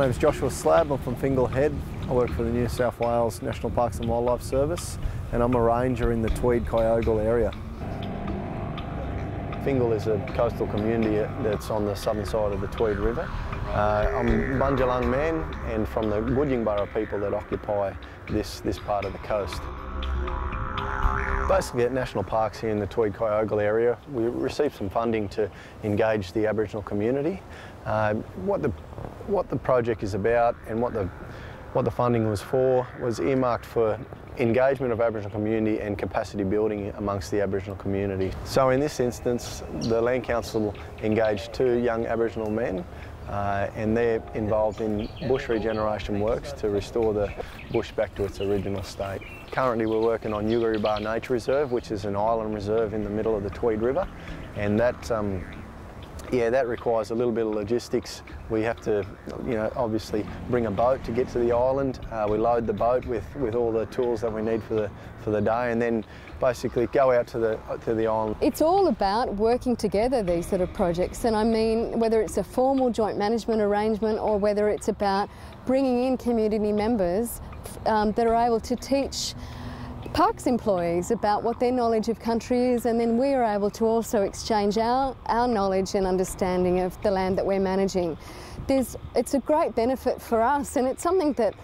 name's Joshua Slab, I'm from Fingal Head. I work for the New South Wales National Parks and Wildlife Service and I'm a ranger in the Tweed Kyogle area. Fingal is a coastal community that's on the southern side of the Tweed River. I'm a Bundjalung man and from the Woodjingborough people that occupy this part of the coast. Basically at national parks here in the Tweed Kyogle area, we received some funding to engage the Aboriginal community. What the project is about and what the funding was for was earmarked for engagement of Aboriginal community and capacity building amongst the Aboriginal community. So in this instance, the Land Council engaged 2 young Aboriginal men and they're involved in bush regeneration works to restore the bush back to its original state. Currently we're working on Yugaribah Nature Reserve, which is an island reserve in the middle of the Tweed River, and that requires a little bit of logistics. We have to, obviously bring a boat to get to the island. We load the boat with all the tools that we need for the day, and then basically go out to the island. It's all about working together, these sort of projects, and I mean whether it's a formal joint management arrangement or whether it's about bringing in community members that are able to teach parks employees about what their knowledge of country is, and then we are able to also exchange our knowledge and understanding of the land that we're managing. It's a great benefit for us, and it's something that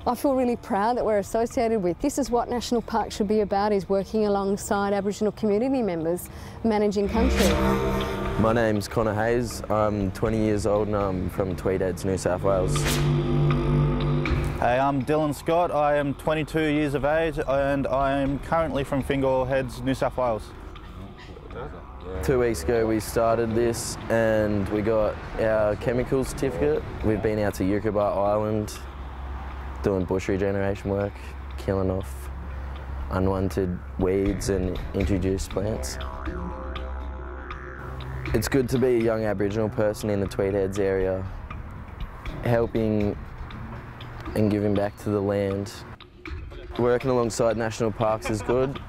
I feel really proud that we're associated with. This is what national parks should be about, is working alongside Aboriginal community members managing country. My name's Connor Hayes, I'm 20 years old and I'm from Tweed Heads, New South Wales. Hey, I'm Dylan Scott, I am 22 years of age and I am currently from Fingal Heads, New South Wales. 2 weeks ago we started this and we got our chemical certificate. We've been out to Yugaribah Island doing bush regeneration work, killing off unwanted weeds and introduced plants. It's good to be a young Aboriginal person in the Tweed Heads area, helping and giving back to the land. Working alongside national parks is good.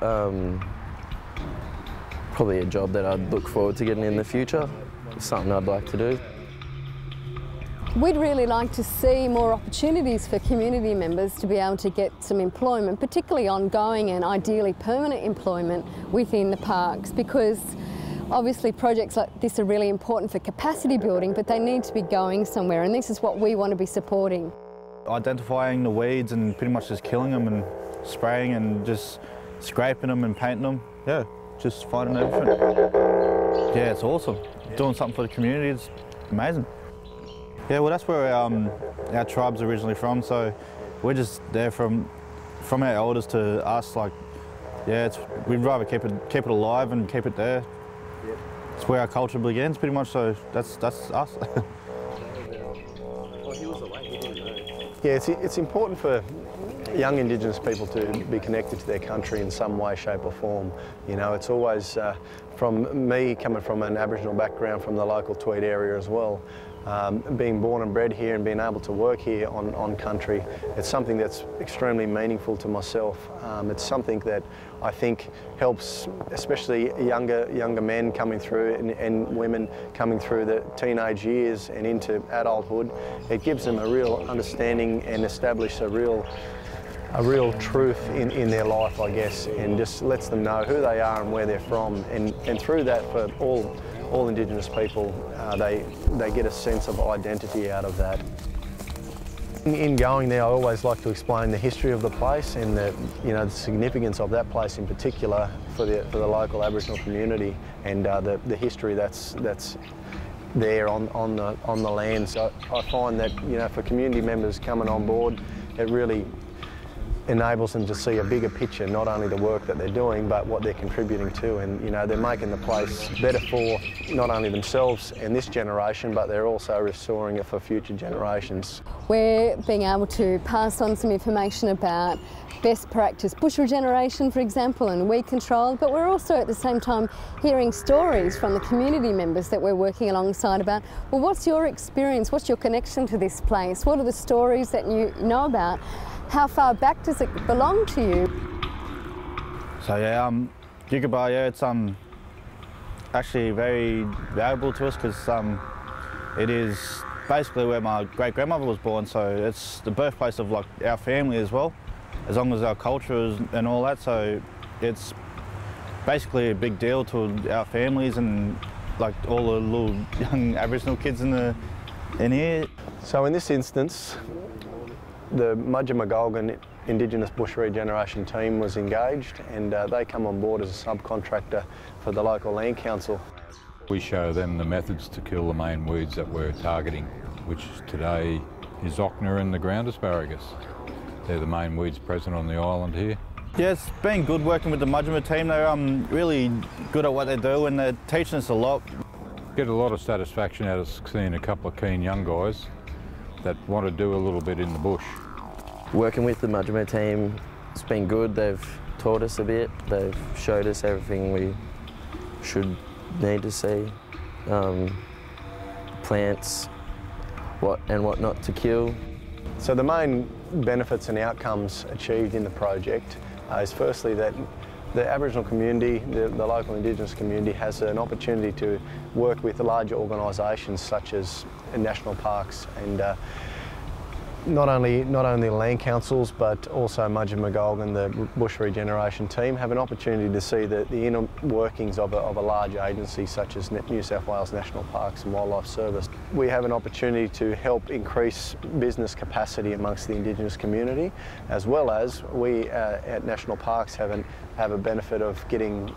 Probably a job that I'd look forward to getting in the future. It's something I'd like to do. We'd really like to see more opportunities for community members to be able to get some employment, particularly ongoing and ideally permanent employment within the parks, because obviously projects like this are really important for capacity building, but they need to be going somewhere, and this is what we want to be supporting. Identifying the weeds and pretty much just killing them and spraying and just scraping them and painting them. Yeah, just finding everything. Yeah, it's awesome. Doing something for the community is amazing. Yeah, well that's where our tribe's originally from, so we're just there from our elders to us. Like, yeah, we'd rather keep it alive and keep it there. It's where our culture begins, pretty much. So that's us. Yeah, it's important for young Indigenous people to be connected to their country in some way, shape or form. It's always, from me coming from an Aboriginal background from the local Tweed area as well, being born and bred here and being able to work here on country, it's something that's extremely meaningful to myself. It's something that I think helps, especially younger men coming through and women coming through the teenage years and into adulthood. It gives them a real understanding and establish a real truth in their life, I guess, and just lets them know who they are and where they're from. And through that, for all Indigenous people, they get a sense of identity out of that. In going there, I always like to explain the history of the place and the significance of that place in particular for the local Aboriginal community, and the history that's there on the land. So I find that for community members coming on board, it really enables them to see a bigger picture, not only the work that they're doing, but what they're contributing to. And they're making the place better for not only themselves and this generation, but they're also restoring it for future generations. We're being able to pass on some information about best practice bush regeneration, for example, and weed control, but we're also at the same time hearing stories from the community members that we're working alongside about, well, what's your experience, what's your connection to this place, what are the stories that you know about? How far back does it belong to you? So yeah, Yugaribah, yeah, it's actually very valuable to us because it is basically where my great-grandmother was born, so it's the birthplace of like our family as well, as long as our culture and all that, so it's basically a big deal to our families and like all the little young Aboriginal kids in here. So in this instance, the Mudgee-Magolgan Indigenous Bush Regeneration team was engaged, and they come on board as a subcontractor for the local land council. We show them the methods to kill the main weeds that we're targeting, which today is ochna and the ground asparagus. They're the main weeds present on the island here. Yeah, it's been good working with the Mudgee team. They're really good at what they do and they're teaching us a lot. Get a lot of satisfaction out of seeing a couple of keen young guys that want to do a little bit in the bush. Working with the Mudgee team, it's been good. They've taught us a bit. They've showed us everything we should need to see. Plants, what not to kill. So the main benefits and outcomes achieved in the project is firstly that the Aboriginal community, the local Indigenous community, has an opportunity to work with larger organisations such as national parks and not only land councils but also Mudgee-Magolgan, the Bush Regeneration team, have an opportunity to see the inner workings of a large agency such as New South Wales National Parks and Wildlife Service. We have an opportunity to help increase business capacity amongst the Indigenous community, as well as we at National Parks have a benefit of getting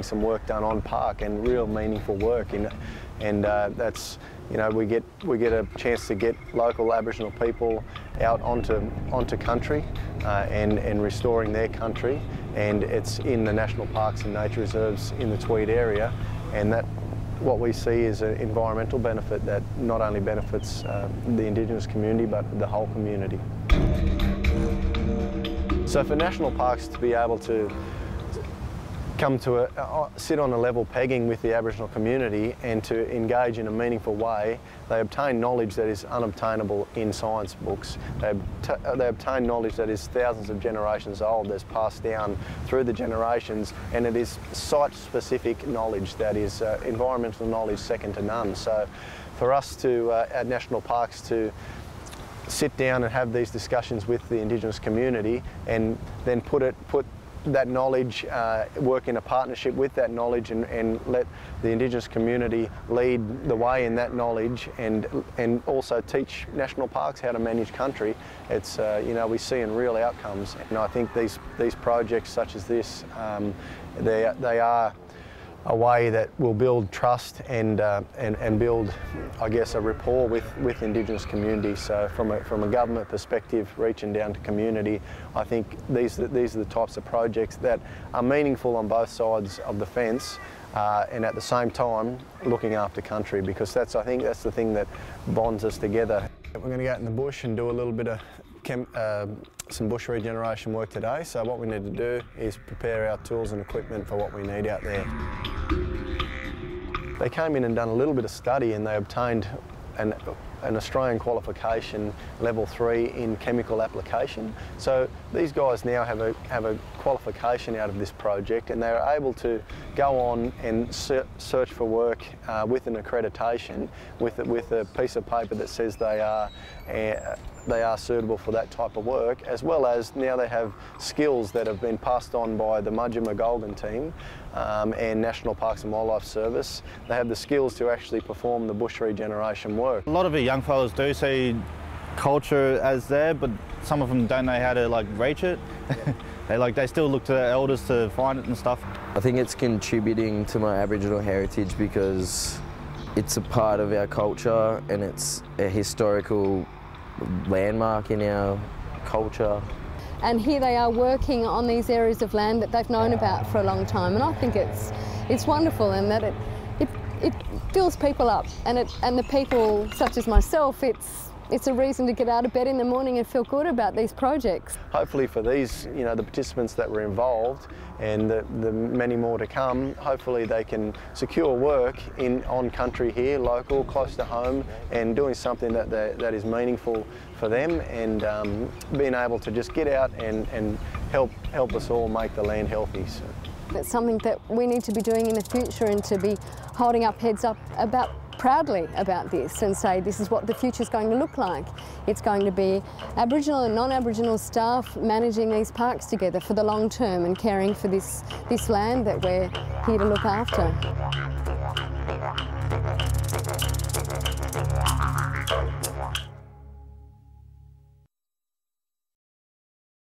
some work done on park and real meaningful work and that's, you know, we get a chance to get local Aboriginal people out onto country and restoring their country, and it's in the national parks and nature reserves in the Tweed area, and that what we see is an environmental benefit that not only benefits the Indigenous community but the whole community. So for national parks to be able to come to sit on a level pegging with the Aboriginal community and to engage in a meaningful way, they obtain knowledge that is unobtainable in science books. They obtain knowledge that is thousands of generations old, that's passed down through the generations, and it is site-specific knowledge that is environmental knowledge second to none. So for us to, at National Parks, to sit down and have these discussions with the Indigenous community and then put that knowledge, work in a partnership with that knowledge and let the Indigenous community lead the way in that knowledge and also teach national parks how to manage country. It's, you know, we see in real outcomes. And I think these projects such as this, they are a way that will build trust and build, I guess, a rapport with Indigenous communities. So from a government perspective, reaching down to community, I think these are the types of projects that are meaningful on both sides of the fence, and at the same time looking after country, because I think that's the thing that bonds us together. We're going to go out in the bush and do a little bit of some bush regeneration work today, so what we need to do is prepare our tools and equipment for what we need out there. They came in and done a little bit of study and they obtained an Australian qualification level 3 in chemical application. So these guys now have a qualification out of this project, and they're able to go on and search for work with an accreditation, with a piece of paper that says they are suitable for that type of work, as well as now they have skills that have been passed on by the Mudgee-Magolgan team and National Parks and Wildlife Service. They have the skills to actually perform the bush regeneration work. A lot of the young fellas do see culture as there, but some of them don't know how to like reach it. They still look to their elders to find it and stuff. I think it's contributing to my Aboriginal heritage because it's a part of our culture and it's a historical landmark in our culture. And here they are working on these areas of land that they've known about for a long time, and I think it's wonderful in that it fills people up, and the people such as myself, it's a reason to get out of bed in the morning and feel good about these projects. Hopefully for these, you know, the participants that were involved and the many more to come, hopefully they can secure work on country here, local, close to home, and doing something that is meaningful for them, and being able to just get out and help us all make the land healthy. So. It's something that we need to be doing in the future, and to be holding up heads up about proudly about this and say this is what the future is going to look like. It's going to be Aboriginal and non-Aboriginal staff managing these parks together for the long term and caring for this land that we're here to look after.